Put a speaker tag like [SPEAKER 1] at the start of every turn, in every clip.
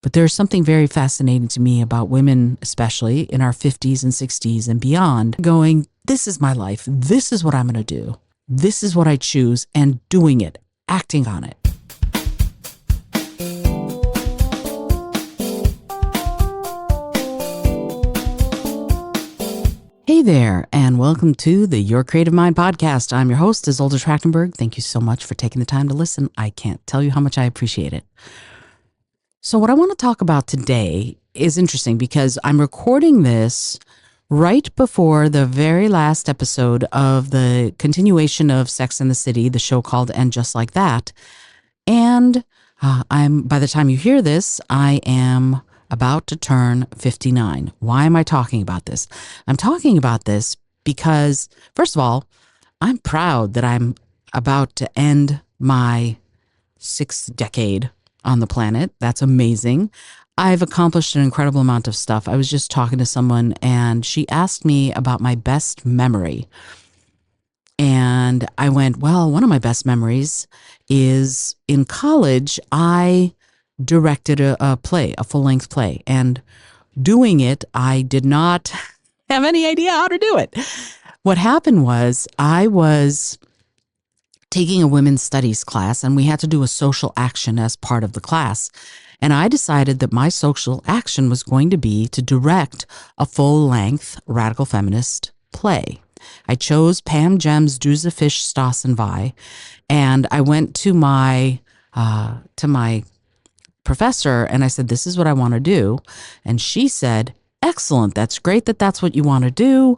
[SPEAKER 1] But there's something very fascinating to me about women, especially in our 50s and 60s and beyond, going, this is my life. This is what I'm going to do. This is what I choose, and doing it, acting on it. Hey there, and welcome to the Your Creative Mind podcast. I'm your host, Isolde Trachtenberg. Thank you so much for taking the time to listen. I can't tell you how much I appreciate it. So what I want to talk about today is interesting because I'm recording this right before the very last episode of the continuation of Sex and the City, the show called And Just Like That. And by the time you hear this, I am about to turn 59. Why am I talking about this? I'm talking about this because, first of all, I'm proud that I'm about to end my 6th decade on the planet. That's amazing. I've accomplished an incredible amount of stuff. I was just talking to someone and she asked me about my best memory. And I went, well, one of my best memories is in college, I directed a play, a full-length play. And doing it, I did not have any idea how to do it. What happened was I was taking a women's studies class and we had to do a social action as part of the class. And I decided that my social action was going to be to direct a full-length radical feminist play. I chose Pam Jem's Druze Fish Stoss and Vi, and I went to my professor and I said, this is what I want to do. And she said, excellent, that's great that that's what you want to do.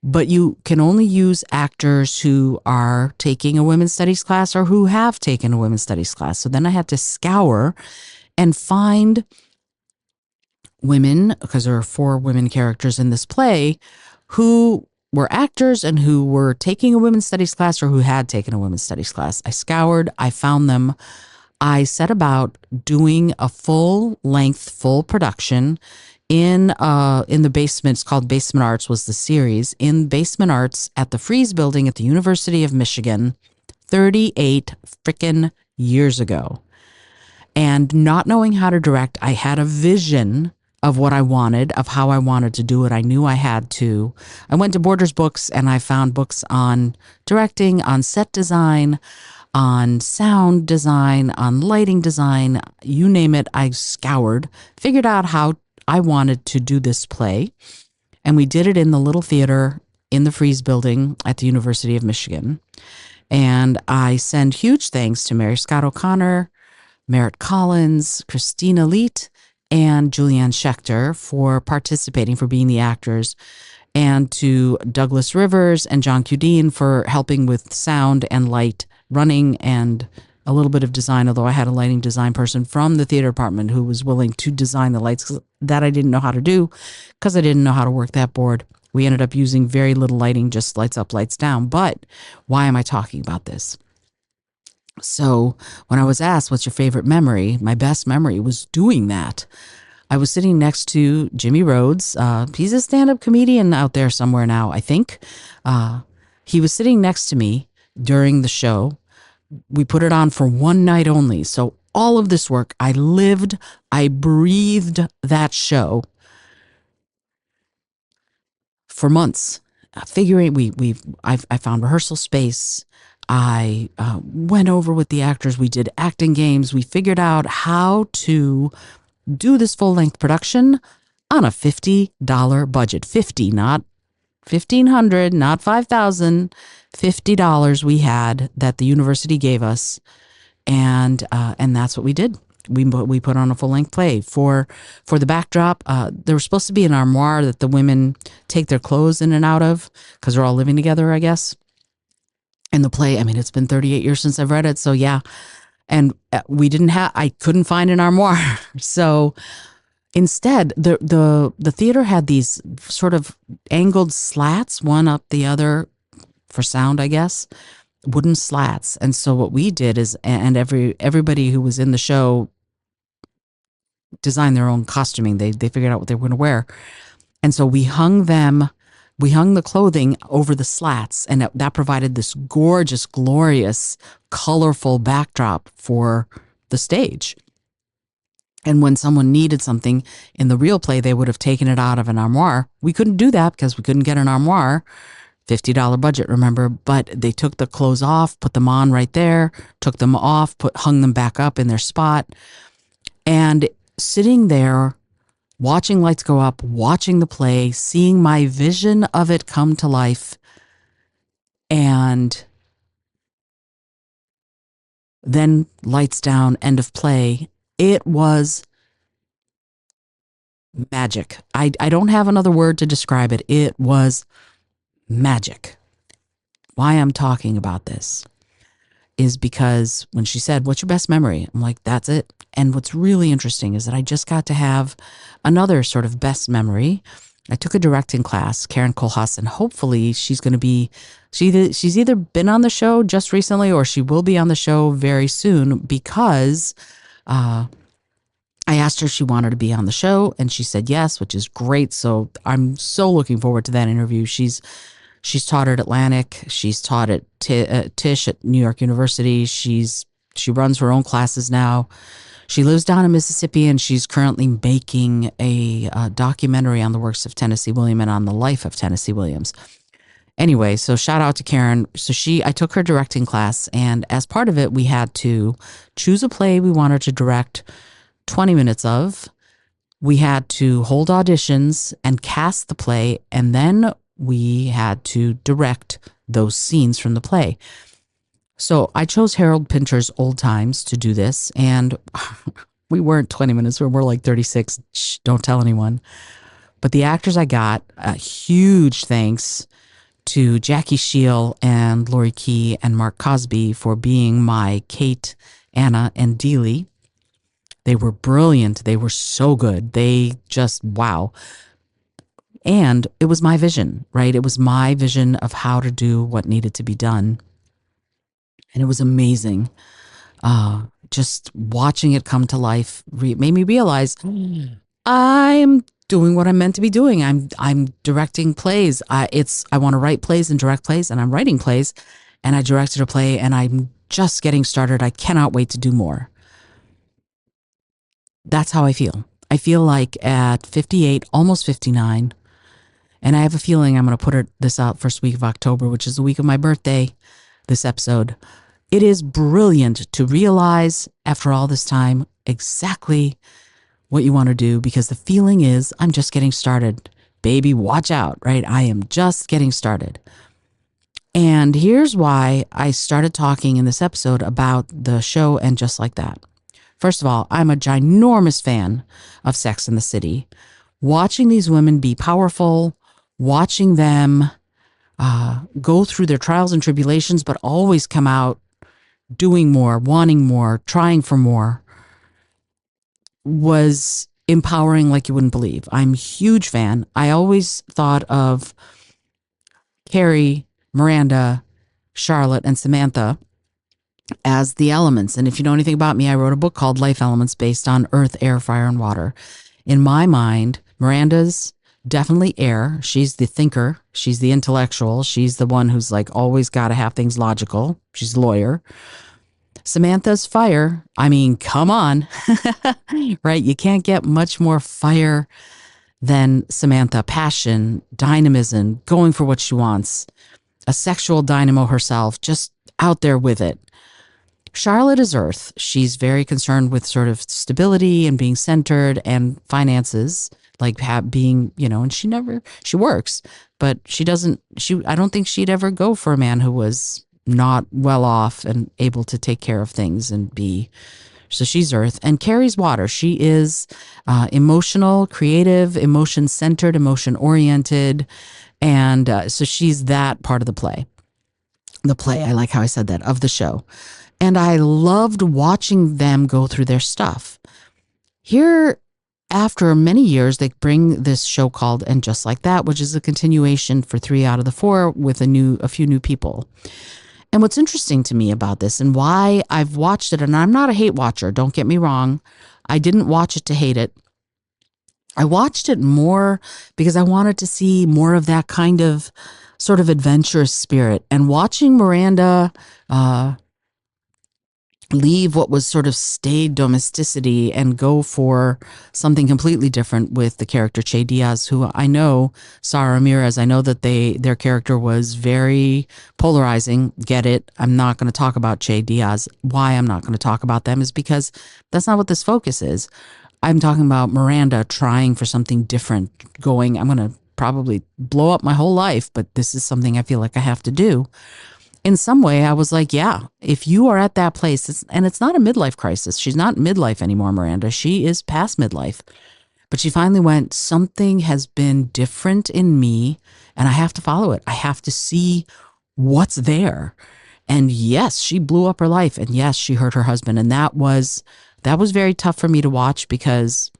[SPEAKER 1] But you can only use actors who are taking a women's studies class or who have taken a women's studies class. So then I had to scour and find women, because there are 4 women characters in this play, who were actors and who were taking a women's studies class or who had taken a women's studies class. I scoured, I found them. I set about doing a full-length, full production in the basement. It's called Basement Arts was the series, in Basement Arts at the Freeze Building at the University of Michigan 38 frickin' years ago. And not knowing how to direct, I had a vision of what I wanted, of how I wanted to do it. I knew I had to. I went to Borders Books and I found books on directing, on set design, on sound design, on lighting design, you name it. I scoured, figured out how I wanted to do this play, and we did it in the little theater in the Freeze Building at the University of Michigan. And I send huge thanks to Mary Scott O'Connor, Merritt Collins, Christina Leet, and Julianne Schechter for participating, for being the actors, and to Douglas Rivers and John Cudine for helping with sound and light running and a little bit of design, although I had a lighting design person from the theater department who was willing to design the lights. That I didn't know how to do because I didn't know how to work that board. We ended up using very little lighting, just lights up, lights down. But why am I talking about this? So when I was asked, what's your favorite memory? My best memory was doing that. I was sitting next to Jimmy Rhodes. He's a stand-up comedian out there somewhere now, I think. He was sitting next to me during the show. We put it on for one night only. So all of this work, I lived, I breathed that show for months. Figuring, I found rehearsal space. I went over with the actors. We did acting games. We figured out how to do this full-length production on a $50 budget. 50, not $1,500, not $5,000, $50 we had that the university gave us, and that's what we did. We put on a full-length play. For the backdrop, there was supposed to be an armoire that the women take their clothes in and out of because they're all living together, I guess. In the play, I mean, it's been 38 years since I've read it, so yeah. And I couldn't find an armoire, so instead, the theater had these sort of angled slats, one up the other for sound, I guess, wooden slats. And so what we did is, and everybody who was in the show designed their own costuming. They figured out what they were going to wear. And so we hung the clothing over the slats, and that provided this gorgeous, glorious, colorful backdrop for the stage. And when someone needed something in the real play, they would have taken it out of an armoire. We couldn't do that because we couldn't get an armoire. $50 budget, remember? But they took the clothes off, put them on right there, took them off, hung them back up in their spot. And sitting there, watching lights go up, watching the play, seeing my vision of it come to life, and then lights down, end of play. It was magic. I don't have another word to describe it. It was magic. Why I'm talking about this is because when she said, "What's your best memory?" I'm like, that's it. And what's really interesting is that I just got to have another sort of best memory. I took a directing class, Karen Kohlhaas, and hopefully she's going to be, she's either been on the show just recently or she will be on the show very soon because I asked her if she wanted to be on the show and she said yes, which is great. So I'm so looking forward to that interview. She's taught at Atlantic. She's taught at Tisch at New York University. She runs her own classes now. She lives down in Mississippi and she's currently making a documentary on the works of Tennessee Williams and on the life of Tennessee Williams. Anyway, so shout out to Karen. So I took her directing class, and as part of it, we had to choose a play we wanted to direct 20 minutes of. We had to hold auditions and cast the play, and then we had to direct those scenes from the play. So I chose Harold Pinter's Old Times to do this, and we weren't 20 minutes, we were like 36. Shh, don't tell anyone. But the actors I got, a huge thanks to Jackie Scheel and Lori Key and Mark Cosby for being my Kate, Anna, and Dealey. They were brilliant. They were so good. They just, wow. And it was my vision, right? It was my vision of how to do what needed to be done. And it was amazing. Just watching it come to life made me realize I'm doing what I'm meant to be doing. I'm directing plays. I want to write plays and direct plays, and I'm writing plays, and I directed a play, and I'm just getting started. I cannot wait to do more. That's how I feel. I feel like at 58, almost 59, and I have a feeling I'm going to put this out first week of October, which is the week of my birthday, this episode. It is brilliant to realize after all this time exactly what you want to do, because the feeling is I'm just getting started. Baby, watch out, right? I am just getting started. And here's why I started talking in this episode about the show and Just Like That. First of all, I'm a ginormous fan of Sex and the City. Watching these women be powerful, watching them go through their trials and tribulations, but always come out doing more, wanting more, trying for more, was empowering like you wouldn't believe. I'm a huge fan. I always thought of Carrie, Miranda, Charlotte, and Samantha as the elements. And if you know anything about me, I wrote a book called Life Elements based on earth, air, fire, and water. In my mind, Miranda's definitely air. She's the thinker. She's the intellectual. She's the one who's like always got to have things logical. She's a lawyer. Samantha's fire. I mean, come on, right? You can't get much more fire than Samantha. Passion, dynamism, going for what she wants, a sexual dynamo herself, just out there with it. Charlotte is earth. She's very concerned with sort of stability and being centered and finances, like being, and she works, but I don't think she'd ever go for a man who was not well off and able to take care of things and so she's earth. And Carrie's water. She is emotional, creative, emotion centered, emotion oriented. And so she's that part of the play. I like how I said that, of the show. And I loved watching them go through their stuff. Here, after many years, they bring this show called And Just Like That, which is a continuation for 3 out of the 4 with a few new people. And what's interesting to me about this and why I've watched it, and I'm not a hate watcher, don't get me wrong. I didn't watch it to hate it. I watched it more because I wanted to see more of that kind of sort of adventurous spirit. And watching Miranda leave what was sort of staid domesticity and go for something completely different with the character Che Diaz, who I know, Sarah Ramirez, I know that their character was very polarizing. Get it. I'm not going to talk about Che Diaz. Why I'm not going to talk about them is because that's not what this focus is. I'm talking about Miranda trying for something different, going, I'm going to probably blow up my whole life, but this is something I feel like I have to do. In some way, I was like, yeah, if you are at that place, and it's not a midlife crisis. She's not midlife anymore, Miranda. She is past midlife. But she finally went, something has been different in me, and I have to follow it. I have to see what's there. And yes, she blew up her life. And yes, she hurt her husband. And that was very tough for me to watch because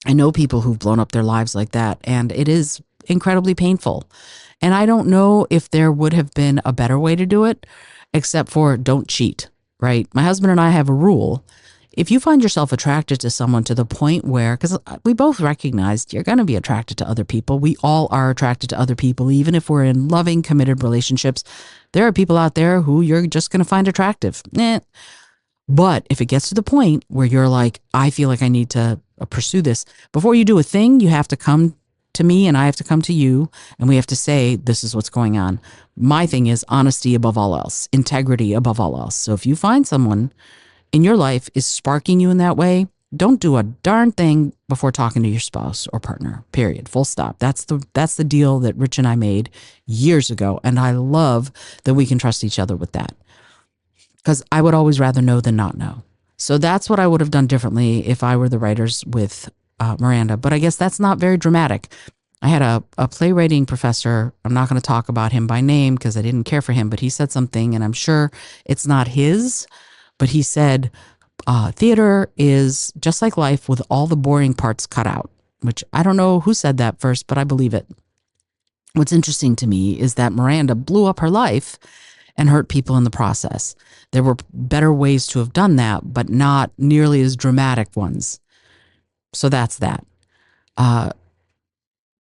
[SPEAKER 1] I know people who've blown up their lives like that, and it is incredibly painful. And I don't know if there would have been a better way to do it, except for don't cheat, right? My husband and I have a rule. If you find yourself attracted to someone to the point where, because we both recognized you're going to be attracted to other people. We all are attracted to other people, even if we're in loving, committed relationships. There are people out there who you're just going to find attractive. But if it gets to the point where you're like, I feel like I need to pursue this, before you do a thing, you have to come to me and I have to come to you and we have to say, this is what's going on. My thing is honesty above all else, integrity above all else. So if you find someone in your life is sparking you in that way, don't do a darn thing before talking to your spouse or partner, period. Full stop. That's the deal that Rich and I made years ago. And I love that we can trust each other with that, because I would always rather know than not know. So that's what I would have done differently if I were the writers with Miranda. But I guess that's not very dramatic. I had a playwriting professor. I'm not going to talk about him by name because I didn't care for him, but he said something, and I'm sure it's not his, but he said, theater is just like life with all the boring parts cut out, which I don't know who said that first, but I believe it. What's interesting to me is that Miranda blew up her life and hurt people in the process. There were better ways to have done that, but not nearly as dramatic ones. So that's that.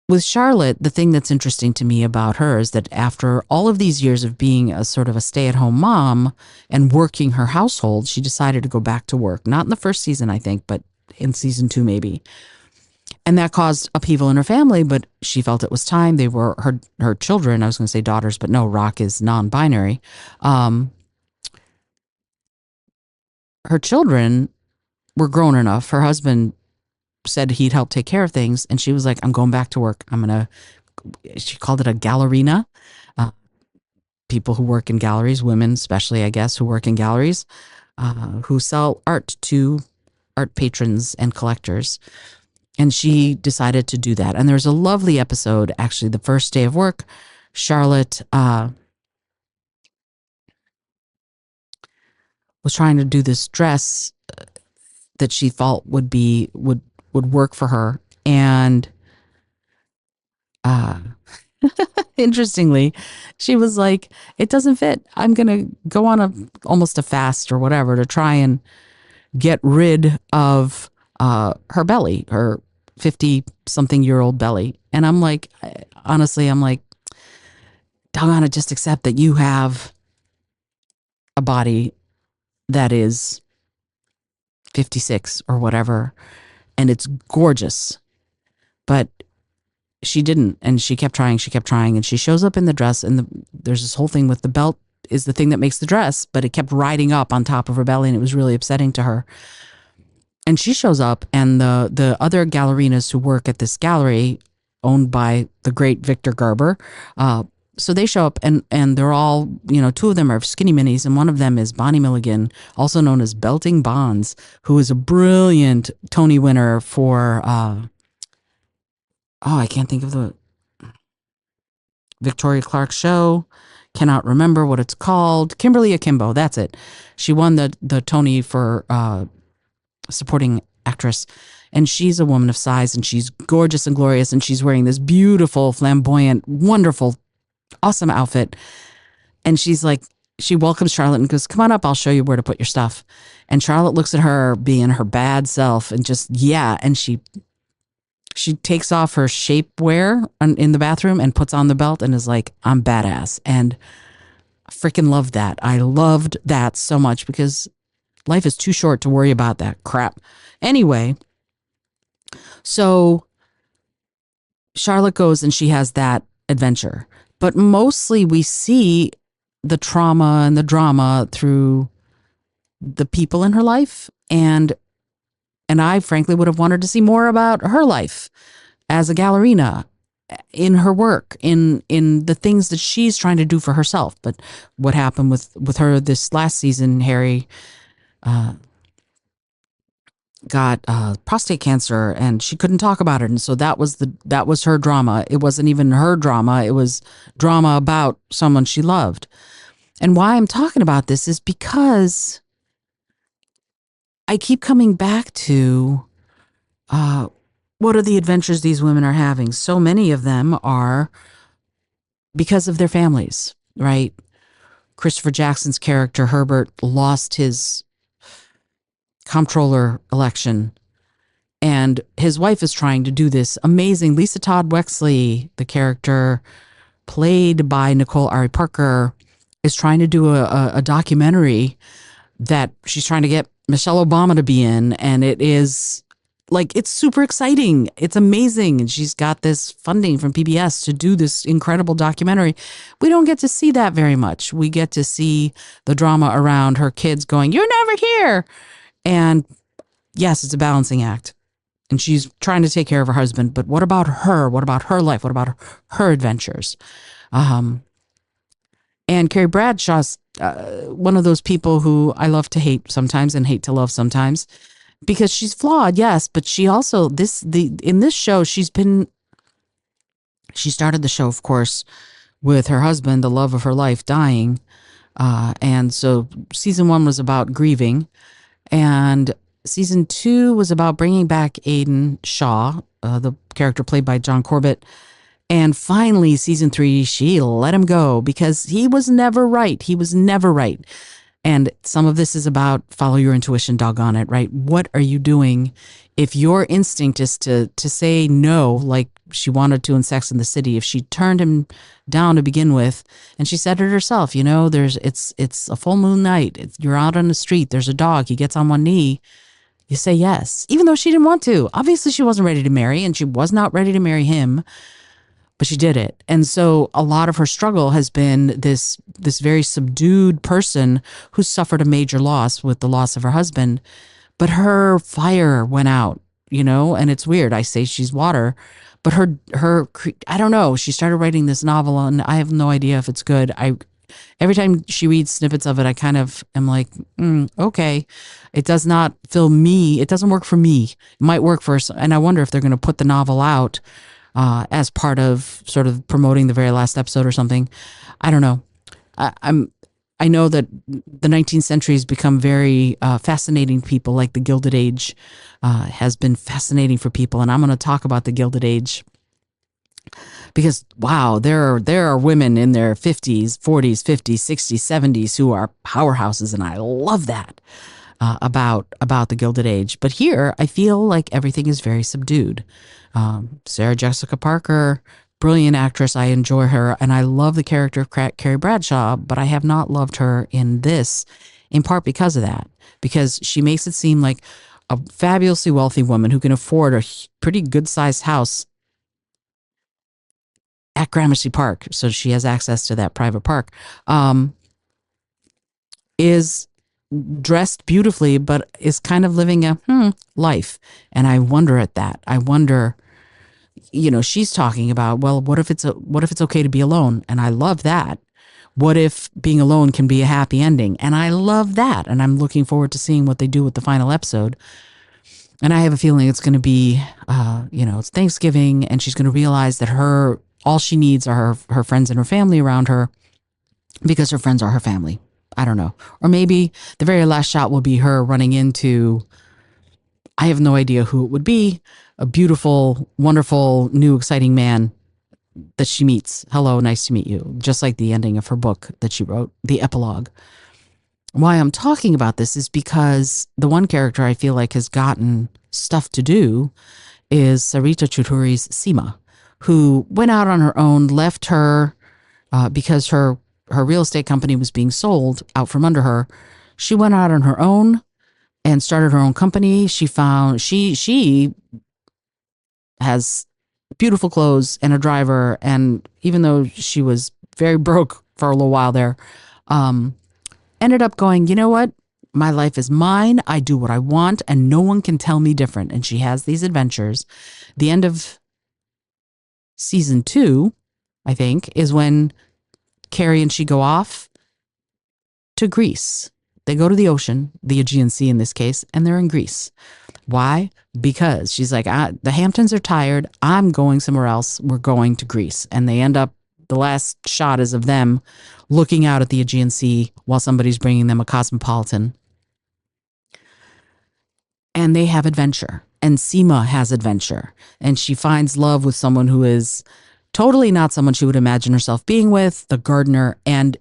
[SPEAKER 1] With Charlotte, the thing that's interesting to me about her is that after all of these years of being a sort of a stay-at-home mom and working her household, she decided to go back to work. Not in the first season, I think, but in season 2 maybe. And that caused upheaval in her family, but she felt it was time. They were her children. I was going to say daughters, but no, Rock is non-binary. Her children were grown enough. Her husband said he'd help take care of things, and she was like, I'm going back to work. She called it a gallerina. People who work in galleries, women especially, I guess, who work in galleries, who sell art to art patrons and collectors. And she decided to do that. And there's a lovely episode, actually, the first day of work. Charlotte was trying to do this dress that she thought would work for her. And interestingly, she was like, it doesn't fit. I'm going to go on almost a fast or whatever to try and get rid of her belly, her 50-something-year-old belly. And I'm like, honestly, doggone it, just accept that you have a body that is 56 or whatever, and it's gorgeous. But she didn't, and she kept trying, and she shows up in the dress, and there's this whole thing with the belt is the thing that makes the dress, but it kept riding up on top of her belly, and it was really upsetting to her. And she shows up, and the other gallerinas who work at this gallery, owned by the great Victor Garber, so they show up, and they're all, 2 of them are skinny minis, and one of them is Bonnie Milligan, also known as Belting Bonds, who is a brilliant Tony winner for, I can't think of the Victoria Clark show. Cannot remember what it's called. Kimberly Akimbo, that's it. She won the Tony for supporting actress, and she's a woman of size, and she's gorgeous and glorious, and she's wearing this beautiful, flamboyant, wonderful, awesome outfit. And she's like, she welcomes Charlotte and goes, come on up, I'll show you where to put your stuff. And Charlotte looks at her being her bad self and just, and she takes off her shapewear in the bathroom and puts on the belt and is like, I'm badass. And I freaking loved that. I loved that so much because Life is too short to worry about that crap. Anyway, so Charlotte goes and she has that adventure. But mostly we see the trauma and the drama through the people in her life. And I frankly would have wanted to see more about her life as a ballerina, in her work, in the things that she's trying to do for herself. But what happened with her this last season, Harry got prostate cancer and she couldn't talk about it, and so that was her drama. It wasn't even her drama, it was drama about someone she loved. And why I'm talking about this is because I keep coming back to what are the adventures these women are having. So many of them are because of their families, right? Christopher Jackson's character Herbert lost his comptroller election, and his wife is trying to do this amazing. Lisa Todd Wexley, the character played by Nicole Ari Parker, is trying to do a documentary that she's trying to get Michelle Obama to be in. And it is like, it's super exciting. It's amazing. And she's got this funding from PBS to do this incredible documentary. We don't get to see that very much. We get to see the drama around her kids going, "You're never here." And yes, it's a balancing act. And she's trying to take care of her husband. But what about her? What about her life? What about her adventures? And Carrie Bradshaw's one of those people who I love to hate sometimes and hate to love sometimes, because she's flawed, yes, but she also in this show she started the show, of course, with her husband, the love of her life, dying, and so season 1 was about grieving, and season 2 was about bringing back Aiden Shaw, the character played by John Corbett. And finally, season 3, she let him go because he was never right. He was never right. And some of this is about follow your intuition, doggone it, right? What are you doing if your instinct is to say no, like she wanted to in Sex and the City? If she turned him down to begin with, and she said it herself, it's a full moon night. You're out on the street. There's a dog. He gets on one knee. You say yes, even though she didn't want to. Obviously, she wasn't ready to marry, and she was not ready to marry him. But she did it. And so a lot of her struggle has been this very subdued person who suffered a major loss with the loss of her husband. But her fire went out, and it's weird. I say she's water, but I don't know. She started writing this novel and I have no idea if it's good. Every time she reads snippets of it, I kind of am like, okay, it does not fill me. It doesn't work for me. It might work for us. And I wonder if they're going to put the novel out as part of sort of promoting the very last episode or something. I don't know. I know that the 19th century has become very fascinating to people, like the Gilded Age has been fascinating for people. And I'm going to talk about the Gilded Age because, wow, there are women in their 50s, 40s, 50s, 60s, 70s who are powerhouses. And I love that about the Gilded Age. But here, I feel like everything is very subdued. Sarah Jessica Parker, brilliant actress. I enjoy her, and I love the character of Carrie Bradshaw, but I have not loved her in this, in part because of that, because she makes it seem like a fabulously wealthy woman who can afford a pretty good-sized house at Gramercy Park, so she has access to that private park, is dressed beautifully, but is kind of living a life. And I wonder at that. I wonder, she's talking about, well, what if it's okay to be alone? And I love that. What if being alone can be a happy ending? And I love that. And I'm looking forward to seeing what they do with the final episode. And I have a feeling it's going to be, it's Thanksgiving, and she's going to realize that all she needs are her friends and her family around her, because her friends are her family. I don't know. Or maybe the very last shot will be her running into, I have no idea who it would be, a beautiful, wonderful, new, exciting man that she meets. Hello, nice to meet you. Just like the ending of her book that she wrote, the epilogue. Why I'm talking about this is because the one character I feel like has gotten stuff to do is Sarita Choudhury's Seema, who went out on her own, left her because her real estate company was being sold out from under her. She went out on her own. and started her own company. She has beautiful clothes and a driver, and even though she was very broke for a little while there, um, ended up going, you know what? My life is mine. I do what I want, and no one can tell me different. And she has these adventures. The end of season 2, I think, is when Carrie and she go off to Greece. They go to the ocean, the Aegean Sea in this case, and they're in Greece. Why? Because she's like, the Hamptons are tired. I'm going somewhere else. We're going to Greece. And they end up, the last shot is of them looking out at the Aegean Sea while somebody's bringing them a Cosmopolitan. And they have adventure. And Seema has adventure. And she finds love with someone who is totally not someone she would imagine herself being with, the gardener, and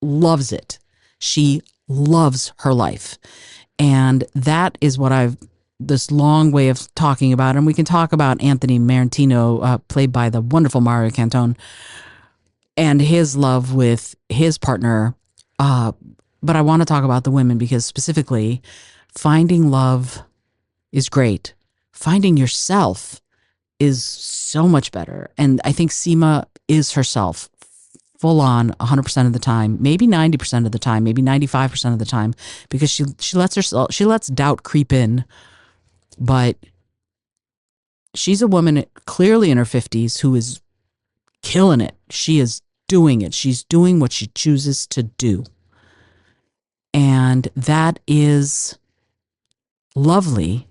[SPEAKER 1] loves it. She loves her life. And that is what this long way of talking about. And we can talk about Anthony Marantino, played by the wonderful Mario Cantone, and his love with his partner. But I want to talk about the women because specifically, finding love is great. Finding yourself is so much better. And I think Seema is herself full on 100% of the time, maybe 90% of the time, maybe 95% of the time, because she lets doubt creep in. But she's a woman clearly in her 50s who is killing it. She is doing it. She's doing what she chooses to do. And that is lovely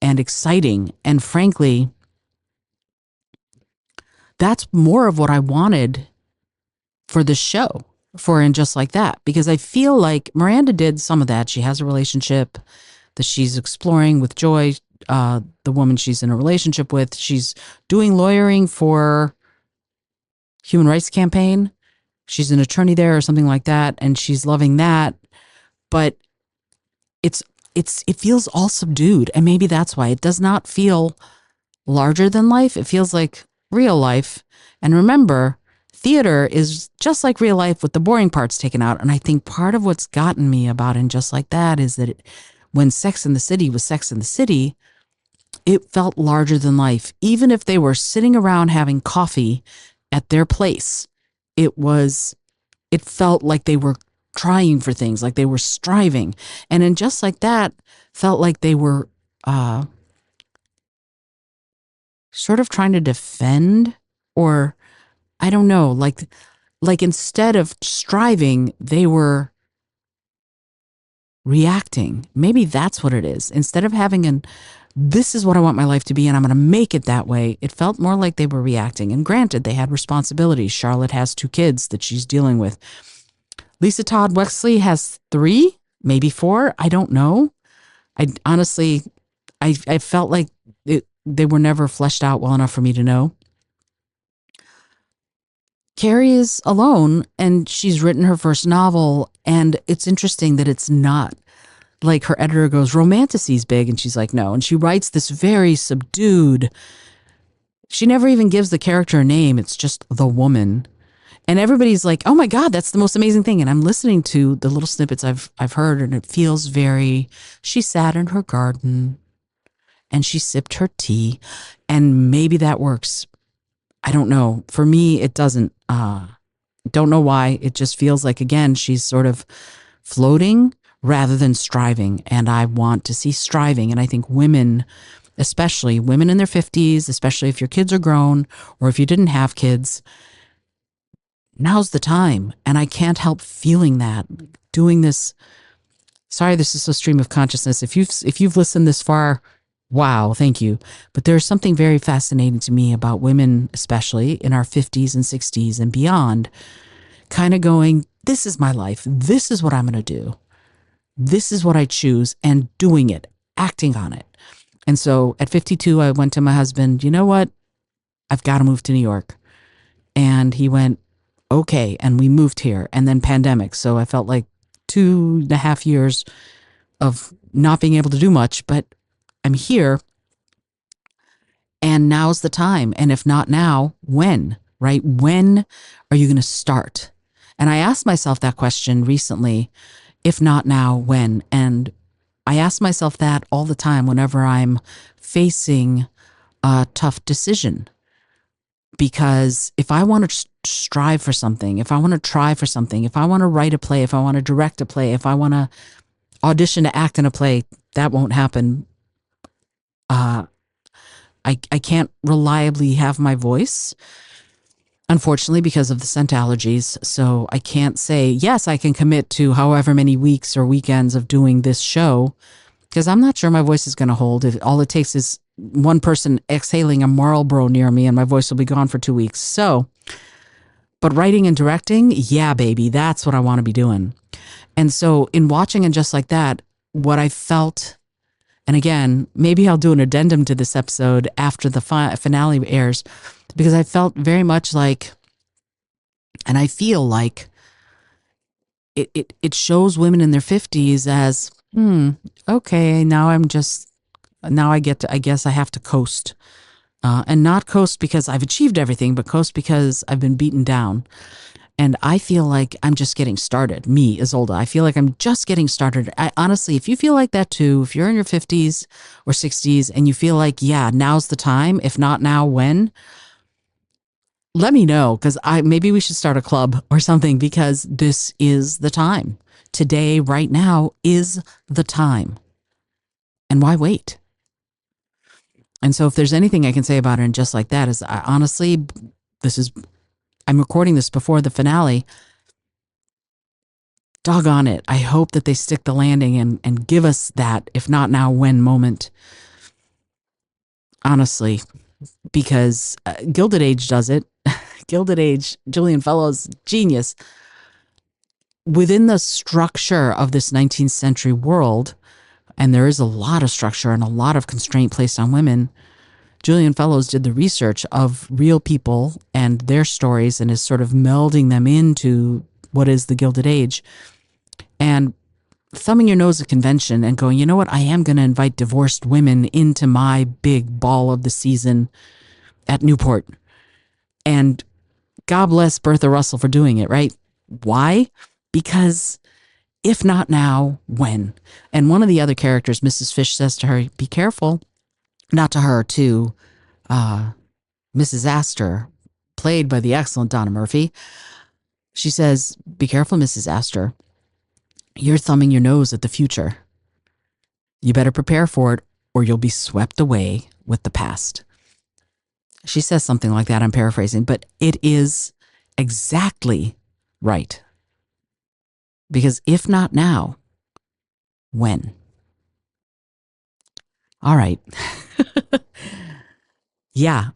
[SPEAKER 1] and exciting. And frankly, that's more of what I wanted for the show, for And Just Like That, because I feel like Miranda did some of that. She has a relationship that she's exploring with Joy, the woman she's in a relationship with. She's doing lawyering for Human Rights Campaign. She's an attorney there or something like that, and she's loving that. But it feels all subdued, and maybe that's why it does not feel larger than life. It feels like real life. And remember, theater is just like real life with the boring parts taken out. And I think part of what's gotten me about And Just Like That is that when Sex and the City was Sex and the City, it felt larger than life. Even if they were sitting around having coffee at their place, it felt like they were trying for things, like they were striving. And in Just Like That, felt like they were sort of trying to defend, or I don't know, like instead of striving, they were reacting. Maybe that's what it is. Instead of having this is what I want my life to be, and I'm going to make it that way, it felt more like they were reacting. And granted, they had responsibilities. Charlotte has 2 kids that she's dealing with. Lisa Todd Wexley has 3, maybe 4. I don't know. I honestly, I felt like they were never fleshed out well enough for me to know. Carrie is alone, and she's written her first novel, and it's interesting that it's not. Like, her editor goes, romanticy's big, and she's like, no. And she writes this very subdued, she never even gives the character a name. It's just the woman. And everybody's like, oh my God, that's the most amazing thing. And I'm listening to the little snippets I've heard, and it feels very, she sat in her garden and she sipped her tea, and maybe that works. I don't know. For me, it doesn't. Don't know why. It just feels like, again, she's sort of floating rather than striving. And I want to see striving. And I think women, especially women in their 50s, especially if your kids are grown or if you didn't have kids, now's the time. And I can't help feeling that. Doing this. Sorry, this is a stream of consciousness. If you've listened this far, wow, thank you. But there's something very fascinating to me about women, especially in our 50s and 60s and beyond, kind of going, this is my life. This is what I'm going to do. This is what I choose, and doing it, acting on it. And so at 52, I went to my husband, you know what? I've got to move to New York. And he went, okay. And we moved here, and then pandemic. So I felt like 2.5 years of not being able to do much, but I'm here, and now's the time. And if not now, when, right? When are you going to start? And I asked myself that question recently If not now, when? And I ask myself that all the time whenever I'm facing a tough decision. Because if I want to strive for something, if I want to try for something, if I want to write a play, if I want to direct a play, if I want to audition to act in a play, that won't happen. I can't reliably have my voice, unfortunately, because of the scent allergies. So I can't say, yes, I can commit to however many weeks or weekends of doing this show, because I'm not sure my voice is going to hold. All it takes is one person exhaling a Marlboro near me and my voice will be gone for 2 weeks. So, but writing and directing, yeah, baby, that's what I want to be doing. And so in watching and just like that, what I felt, and again, maybe I'll do an addendum to this episode after the finale airs, because I felt very much like, and I feel like it shows women in their 50s as, okay, now I guess I have to coast. And not coast because I've achieved everything, but coast because I've been beaten down. And I feel like I'm just getting started. Me, Isolde, I feel like I'm just getting started. Honestly, if you feel like that too, if you're in your 50s or 60s and you feel like, yeah, now's the time, if not now, when? Let me know, because maybe we should start a club or something, because this is the time. Today, right now, is the time. And why wait? And so if there's anything I can say about it, and just like that, is honestly, I'm recording this before the finale. Doggone it. I hope that they stick the landing and give us that, if not now, when moment. Honestly, because Gilded Age does it. Gilded Age, Julian Fellowes, genius. Within the structure of this 19th century world, and there is a lot of structure and a lot of constraint placed on women, Julian Fellowes did the research of real people and their stories and is sort of melding them into what is the Gilded Age. And thumbing your nose at convention and going, you know what, I am going to invite divorced women into my big ball of the season at Newport. And God bless Bertha Russell for doing it, right? Why? Because if not now, when? And one of the other characters, Mrs. Fish, says to her, be careful. Not to her, to Mrs. Astor, played by the excellent Donna Murphy. She says, be careful, Mrs. Astor. You're thumbing your nose at the future. You better prepare for it, or you'll be swept away with the past. She says something like that, I'm paraphrasing, but it is exactly right. Because if not now, when? All right. Yeah.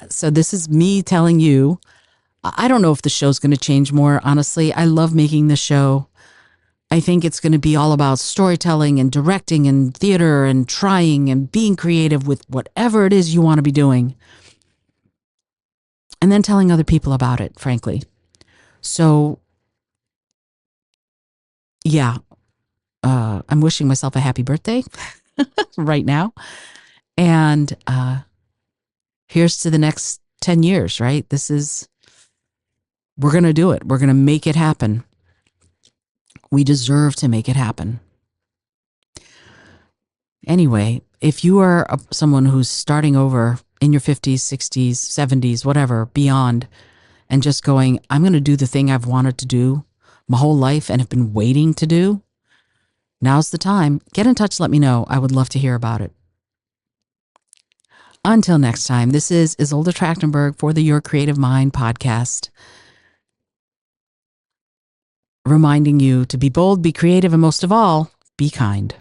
[SPEAKER 1] So this is me telling you, I don't know if the show's going to change more. Honestly, I love making this show. I think it's going to be all about storytelling and directing and theater and trying and being creative with whatever it is you want to be doing. And then telling other people about it, frankly. So, yeah, I'm wishing myself a happy birthday right now. And here's to the next 10 years, right? We're going to do it. We're going to make it happen. We deserve to make it happen. Anyway, if you are someone who's starting over in your 50s, 60s, 70s, whatever, beyond, and just going, I'm going to do the thing I've wanted to do my whole life and have been waiting to do, now's the time. Get in touch, let me know. I would love to hear about it. Until next time, this is Isolde Trachtenberg for the Your Creative Mind podcast, reminding you to be bold, be creative, and most of all, be kind.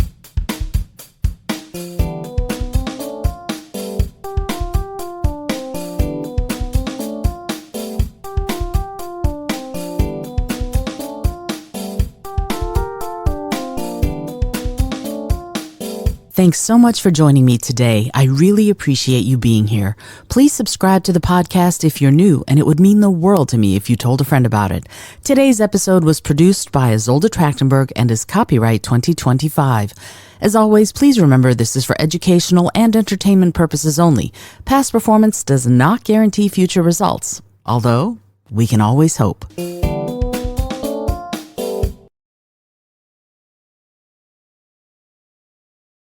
[SPEAKER 1] Thanks so much for joining me today. I really appreciate you being here. Please subscribe to the podcast if you're new, and it would mean the world to me if you told a friend about it. Today's episode was produced by Isolde Trachtenberg and is copyright 2025. As always, please remember this is for educational and entertainment purposes only. Past performance does not guarantee future results, although we can always hope.